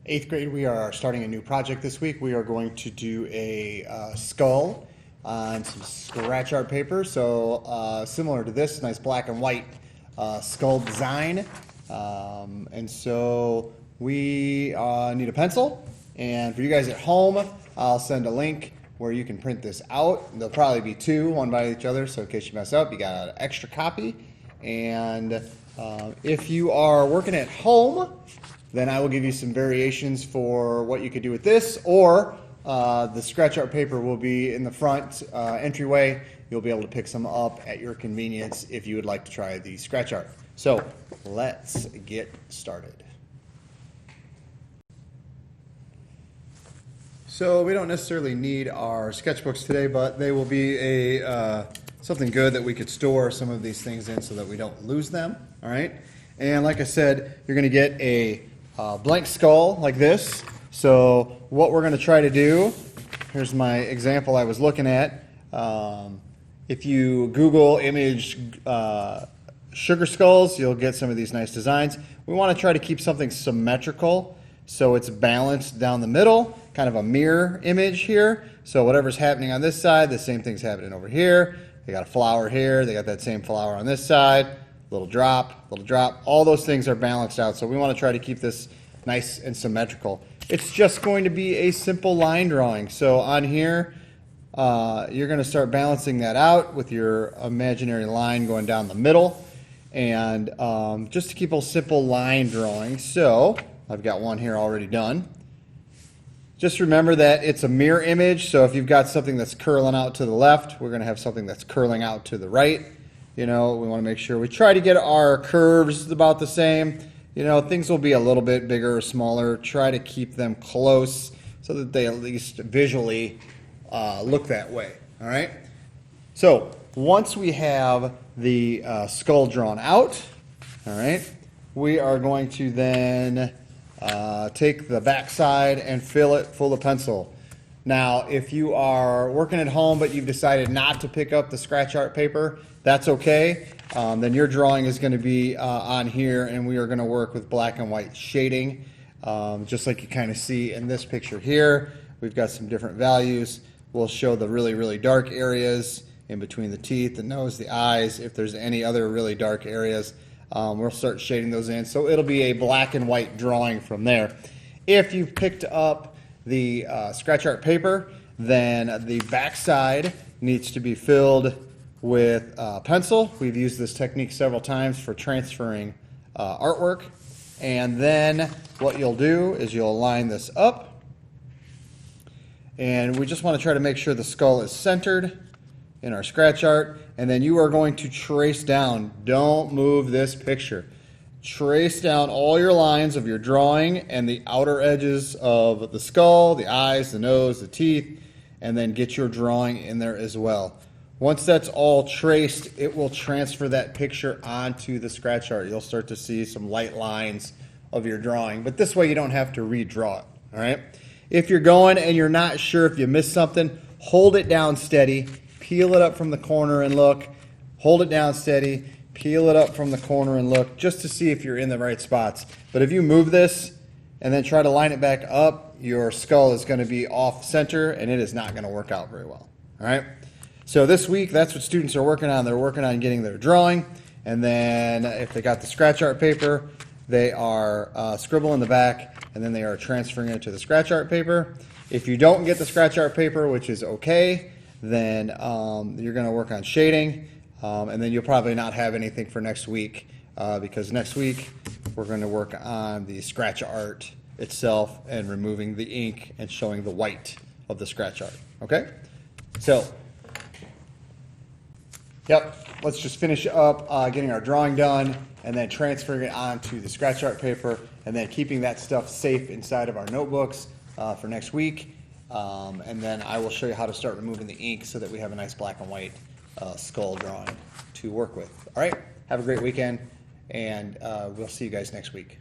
Eighth grade, we are starting a new project this week. We are going to do a skull on some scratch art paper. So similar to this, nice black and white skull design. And so we need a pencil. And for you guys at home, I'll send a link where you can print this out. There'll probably be two, one by each other. So in case you mess up, you got an extra copy. And if you are working at home, then I will give you some variations for what you could do with this, or the scratch art paper will be in the front entryway. You'll be able to pick some up at your convenience if you would like to try the scratch art. So let's get started. So we don't necessarily need our sketchbooks today, but they will be a something good that we could store some of these things in so that we don't lose them. All right, and like I said, you're going to get a blank skull like this. So what we're going to try to do, here's my example I was looking at. If you Google image sugar skulls, you'll get some of these nice designs. We want to try to keep something symmetrical so it's balanced down the middle, kind of a mirror image here. So whatever's happening on this side, the same thing's happening over here. They got a flower here, they got that same flower on this side, little drop, all those things are balanced out. So we want to try to keep this nice and symmetrical. It's just going to be a simple line drawing. So on here, you're going to start balancing that out with your imaginary line going down the middle. And just to keep a simple line drawing. So I've got one here already done. Just remember that it's a mirror image, so if you've got something that's curling out to the left, we're going to have something that's curling out to the right. You know, we want to make sure we try to get our curves about the same. You know, things will be a little bit bigger or smaller. Try to keep them close so that they at least visually look that way. All right? So once we have the skull drawn out, all right, we are going to then take the back side and fill it full of pencil. Now, if you are working at home but you've decided not to pick up the scratch art paper, that's okay. Then your drawing is going to be on here, and we are going to work with black and white shading, just like you kind of see in this picture here. We've got some different values. We'll show the really, really dark areas in between the teeth, the nose, the eyes. If there's any other really dark areas, we'll start shading those in. So it'll be a black and white drawing from there. If you've picked up the scratch art paper, then the back side needs to be filled with pencil. We've used this technique several times for transferring artwork. And then what you'll do is you'll line this up. And we just want to try to make sure the skull is centered in our scratch art. And then you are going to trace down. Don't move this picture. Trace down all your lines of your drawing and the outer edges of the skull, the eyes, the nose, the teeth, and then get your drawing in there as well. Once that's all traced, it will transfer that picture onto the scratch art. You'll start to see some light lines of your drawing, but this way you don't have to redraw it, all right? If you're going and you're not sure if you missed something, hold it down steady, peel it up from the corner and look, hold it down steady, peel it up from the corner and look, just to see if you're in the right spots. But if you move this and then try to line it back up, your skull is going to be off center and it is not going to work out very well, all right? So this week, that's what students are working on. They're working on getting their drawing, and then if they got the scratch art paper, they are scribbling the back, and then they are transferring it to the scratch art paper. If you don't get the scratch art paper, which is okay, then you're going to work on shading, and then you'll probably not have anything for next week, because next week we're going to work on the scratch art itself and removing the ink and showing the white of the scratch art, okay? So, yep, let's just finish up getting our drawing done and then transferring it onto the scratch art paper and then keeping that stuff safe inside of our notebooks for next week. And then I will show you how to start removing the ink so that we have a nice black and white skull drawing to work with. All right, have a great weekend, and we'll see you guys next week.